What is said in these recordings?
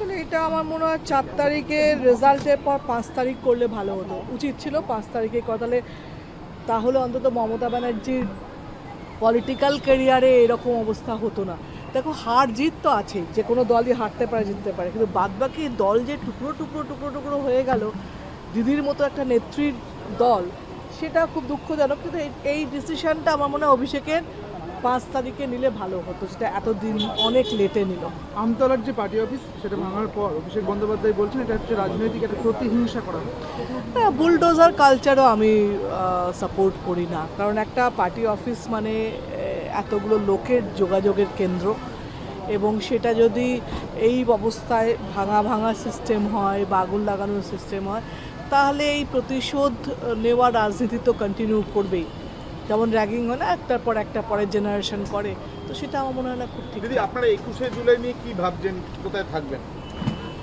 আসলে এটা আমার মনে হয় 4 তারিখের রেজাল্টের পর 5 তারিখ করলে ভালো হতো, উচিত ছিল 5 তারিখে কথা। তাহলে অন্তত মমতা ব্যানার্জির পলিটিক্যাল ক্যারিয়ারে এরকম অবস্থা হতো না। দেখো, হার জিত তো আছে, যে কোনো দলই হারতে পারে, জিততে পারে, কিন্তু বাদবাকি দল যে টুকরো টুকরো টুকরো টুকরো হয়ে গেল, দিদির মতো একটা নেত্রীর দল, সেটা খুব দুঃখজনক। কিন্তু এই ডিসিশনটা আমার মনে হয় অভিষেকের 5 তারিখে নিলে ভালো হতো, সেটা এতদিন অনেক লেটে নিল। আমতলার যে পার্টি অফিস সেটা ভাঙার পর অভিষেক বন্দ্যোপাধ্যায় বলছেন এটা হচ্ছে রাজনৈতিক একটা প্রতিহিংসা করা হচ্ছে। হ্যাঁ, বুলডোজার কালচারও আমি সাপোর্ট করি না, কারণ একটা পার্টি অফিস মানে এতগুলো লোকের যোগাযোগের কেন্দ্র, এবং সেটা যদি এই অবস্থায় ভাঙা ভাঙা সিস্টেম হয় বা আগুন লাগানোর সিস্টেম হয়, তাহলে এই প্রতিশোধ নেওয়ার রাজনীতি তো কন্টিনিউ করবেই। যেমন র্যাগিং হয় না, একটার পর একটা পরের জেনারেশন করে, তো সেটা আমার মনে হয় না খুব ঠিক। দিদি, আপনারা 21শে জুলাই নিয়ে কি ভাবছেন, কোথায় থাকবেন?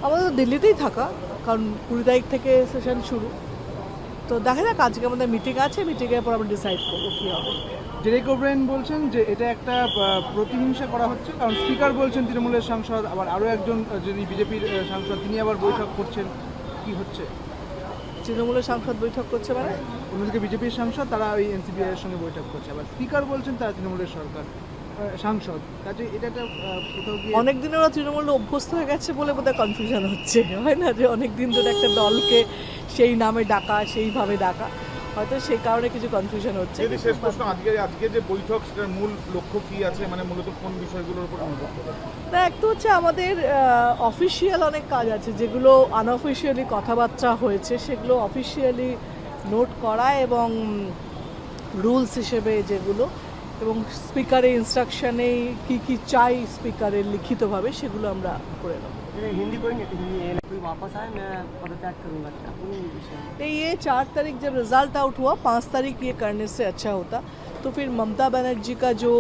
আমাদের তো দিল্লিতেই থাকা, কারণ 20 তারিখ থেকে সেশন শুরু। তো দেখা যাক, আজকে আমাদের মিটিং আছে, মিটিংয়ের পর আমরা ডিসাইড করবো কী হবে। ডেরেক ওব্রায়েন বলছেন যে এটা একটা প্রতিহিংসা করা হচ্ছে, কারণ স্পিকার বলছেন তৃণমূলের সাংসদ, আবার আরও একজন যিনি বিজেপির সাংসদ তিনি আবার বৈঠক করছেন। কি হচ্ছে? তৃণমূলের সাংসদ বৈঠক করছে মানে? অন্যদিকে বিজেপির সাংসদ তারা ওই এনসিপিআই এর সঙ্গে বৈঠক করছে, আবার স্পিকার বলছেন তারা তৃণমূলের সাংসদ। কাজে এটা একটা কোথাও গিয়ে অনেকদিন ওরা তৃণমূলে অভ্যস্ত হয়ে গেছে বলে বোধহয় কনফিউশন হচ্ছে, হয় না, যে অনেকদিন ধরে একটা দলকে সেই নামে ডাকা, সেইভাবে ডাকা, হয়তো সেই কারণে কিছু কনফিউশন হচ্ছে। যদি শেষ প্রশ্ন, আজকে যে বৈঠক সেটার মূল লক্ষ্য কি আছে, মানে মূলত কোন বিষয়গুলোর উপর নজর দেবে? না, একটা হচ্ছে আমাদের অফিসিয়াল অনেক কাজ আছে, যেগুলো আনঅফিসিয়ালি কথাবার্তা হয়েছে সেগুলো অফিসিয়ালি নোট করা, এবং রুলস হিসেবে যেগুলো, এবং স্পিকারের ইনস্ট্রাকশনে কি কি চাই স্পিকারের লিখিতভাবে, সেগুলো আমরা করে নেব। हिंदी कोई नहीं, हिंदी कोई वापस आए मैं पदत्याग करूंगा क्या कोई विषय नहीं। ये 4 तारीख जब रिज़ल्ट आउट हुआ, 5 तारीख ये करने से अच्छा होता, तो फिर ममता बनर्जी का जो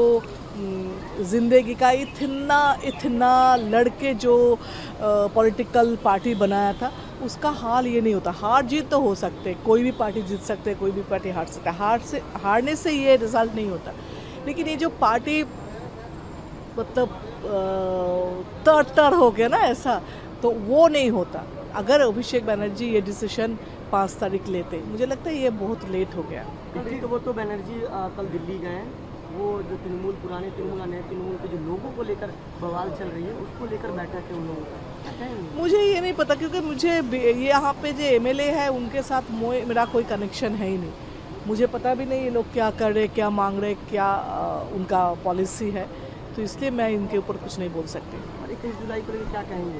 ज़िंदगी का इतना इतना लड़के जो पॉलिटिकल पार्टी बनाया था, उसका हाल ये नहीं होता। हार जीत तो हो सकते, कोई भी पार्टी जीत सकते, कोई भी पार्टी हार सकता है, हारने से ये रिज़ल्ट नहीं होता। लेकिन ये जो पार्टी मतलब तर हो गया ना ऐसा, तो वो नहीं होता। अगर अभिषेक बनर्जी ये डिसीजन 5 तारीख लेते, मुझे लगता है ये बहुत लेट हो गया। तो वो तो बनर्जी कल दिल्ली गए हैं, वो जो तृणमूल पुराने तृणमूल नए तृणमूल के जो लोगों को लेकर बवाल चल रही है उसको लेकर बैठक है उन लोगों का, क्या कहेंगे? मुझे ये नहीं पता, क्योंकि मुझे ये यहाँ पे जो एमएलए है उनके साथ मेरा कोई कनेक्शन है ही नहीं। मुझे पता भी नहीं ये लोग क्या कर रहे, क्या मांग रहे, क्या उनका पॉलिसी है, तो इसलिए मैं इनके ऊपर कुछ नहीं बोल सकती। और 21 जुलाई को लेकर क्या कहेंगे?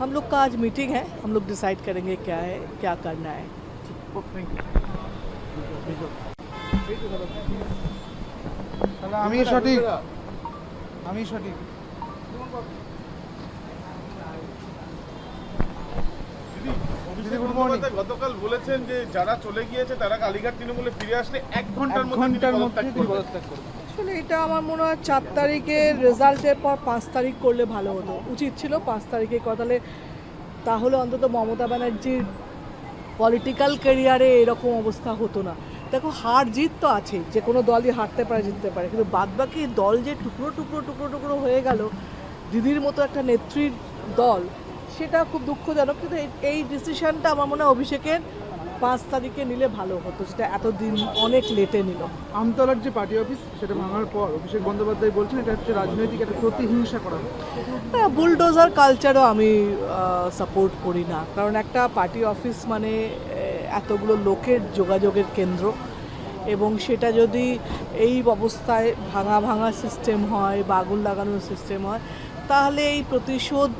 हम लोग का आज मीटिंग है, हम लोग डिसाइड करेंगे क्या है, क्या करना है। আমি সঠিক, আমি সঠিক। অভিষেক বন্দ্যোপাধ্যায় গতকাল বলেছেন যে যারা চলে গিয়েছে তারা কালীঘাট তৃণমূলে ফিরে আসলে 1 ঘন্টার মধ্যে তিনি পদত্যাগ করবেন। আসলে এটা আমার মনে হয় 4 তারিখের রেজাল্টের পর 5 তারিখ করলে ভালো হতো, উচিত ছিল 5 তারিখে কথা। তাহলে অন্তত মমতা ব্যানার্জির পলিটিক্যাল ক্যারিয়ারে এরকম অবস্থা হতো না। দেখো, হার জিত তো আছে, যে কোনো দলই হারতে পারে, জিততে পারে, কিন্তু বাদবাকি দল যে টুকরো টুকরো টুকরো টুকরো হয়ে গেল, দিদির মতো একটা নেত্রীর দল, সেটা খুব দুঃখজনক। কিন্তু এই ডিসিশনটা আমার মনে হয় অভিষেকের 5 তারিখে নিলে ভালো হতো, সেটা এতদিন অনেক লেটে নিল। আমতলার যে পার্টি অফিস সেটা ভাঙার পর অভিষেক বন্দ্যোপাধ্যায় বলছেন এটা হচ্ছে রাজনৈতিক একটা প্রতিহিংসা করা হচ্ছে। হ্যাঁ, বুলডোজার কালচারও আমি সাপোর্ট করি না, কারণ একটা পার্টি অফিস মানে এতগুলো লোকের যোগাযোগের কেন্দ্র, এবং সেটা যদি এই অবস্থায় ভাঙা ভাঙা সিস্টেম হয় বা আগুন লাগানোর সিস্টেম হয়, তাহলে এই প্রতিশোধ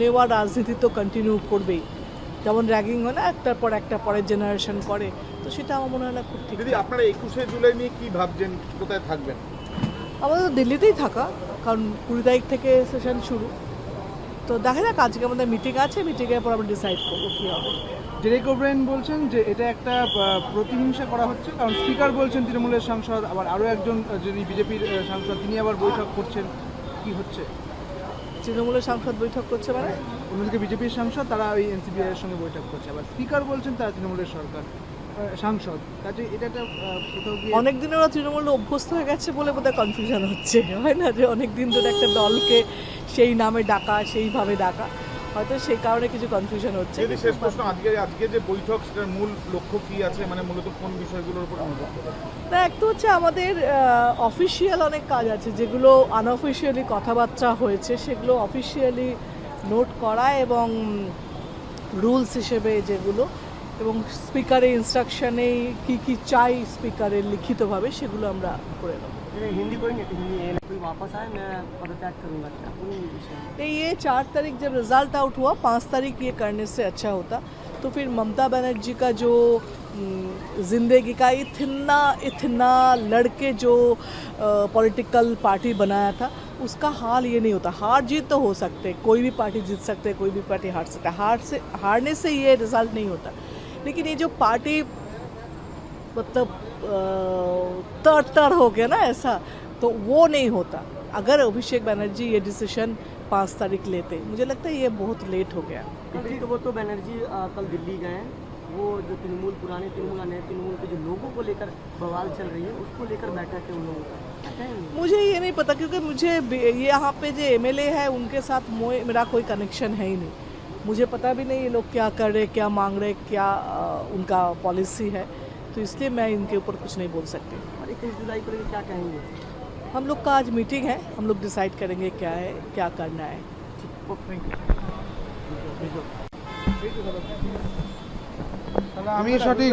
নেওয়ার রাজনীতি তো কন্টিনিউ করবেই। যেমন র্যাগিং হয় না, একটার পর একটা পরের জেনারেশন করে, তো সেটা আমার মনে হয় না খুব ঠিক। দিদি, আপনারা 21শে জুলাই নিয়ে কি ভাবছেন, কোথায় থাকবেন? আমাদের তো দিল্লিতেই থাকা, কারণ 20 তারিখ থেকে সেশন শুরু। তো দেখা যাক, আজকে আমাদের মিটিং আছে, মিটিংয়ের পর আমরা ডিসাইড করবো কী হবে। ডেরেক ওব্রায়েন বলছেন যে এটা একটা প্রতিহিংসা করা হচ্ছে, কারণ স্পিকার বলছেন তৃণমূলের সাংসদ, আবার আরও একজন যিনি বিজেপির সাংসদ তিনি আবার বৈঠক করছেন। কি হচ্ছে? তৃণমূলের সাংসদ বৈঠক করছে মানে? অন্যদিকে বিজেপির সাংসদ তারা ওই এনসিপিআই এর সঙ্গে বৈঠক করছে, আবার স্পিকার বলছেন তারা তৃণমূলের সাংসদ। কাজে এটা একটা কোথাও গিয়ে অনেকদিন ওরা তৃণমূলে অভ্যস্ত হয়ে গেছে বলে বোধহয় কনফিউশন হচ্ছে, হয় না, যে অনেকদিন ধরে একটা দলকে সেই নামে ডাকা, সেইভাবে ডাকা, হয়তো সেই কারণে কিছু কনফিউশন হচ্ছে। যদি শেষ প্রশ্ন, আজকে যে বৈঠক সেটার মূল লক্ষ্য কি আছে, মানে মূলত কোন বিষয়গুলোর উপর নজর দেওয়া? না, এক তো হচ্ছে আমাদের অফিসিয়াল অনেক কাজ আছে, যেগুলো আনঅফিসিয়ালি কথাবার্তা হয়েছে সেগুলো অফিসিয়ালি নোট করা এবং রুলস হিসেবে যেগুলো, এবং স্পিকারের ইনস্ট্রাকশনে কি কি চাই স্পিকারের লিখিতভাবে সেগুলো আমরা করে নেব। ये हिंदी कोई नहीं, हिंदी ये कोई वापस आए मैं पदत्याग करूंगा क्या कोई विषय नहीं। ये 4 तारीख जब रिज़ल्ट आउट हुआ, 5 तारीख ये करने से अच्छा होता। तो फिर ममता बनर्जी का जो ज़िंदगी का इतना लड़के जो पॉलिटिकल पार्टी बनाया था, उसका हाल ये नहीं होता। हार जीत तो हो सकते, कोई भी पार्टी जीत सकते, कोई भी पार्टी हार सकता है। हारने से ये रिज़ल्ट नहीं होता। लेकिन ये जो पार्टी मतलब तर हो गया ना ऐसा, तो वो नहीं होता। अगर अभिषेक बनर्जी ये डिसीजन 5 तारीख लेते, मुझे लगता है ये बहुत लेट हो गया। तो वो तो बनर्जी कल दिल्ली गए हैं, वो जो तृणमूल पुराने तृणमूल नए तृणमूल के जो लोगों को लेकर बवाल चल रही है उसको लेकर बैठक है उन लोगों का, क्या कहेंगे? मुझे ये नहीं पता, क्योंकि मुझे ये यहाँ पे जो एमएलए है उनके साथ मेरा कोई कनेक्शन है ही नहीं। मुझे पता भी नहीं ये लोग क्या कर रहे, क्या मांग रहे, क्या उनका पॉलिसी है, तो इसलिए मैं इनके ऊपर कुछ नहीं बोल सकती। और 21 जुलाई को लेकर क्या कहेंगे? हम लोग का आज मीटिंग है, हम लोग डिसाइड करेंगे क्या है, क्या करना है। তাহলে আমি সঠিক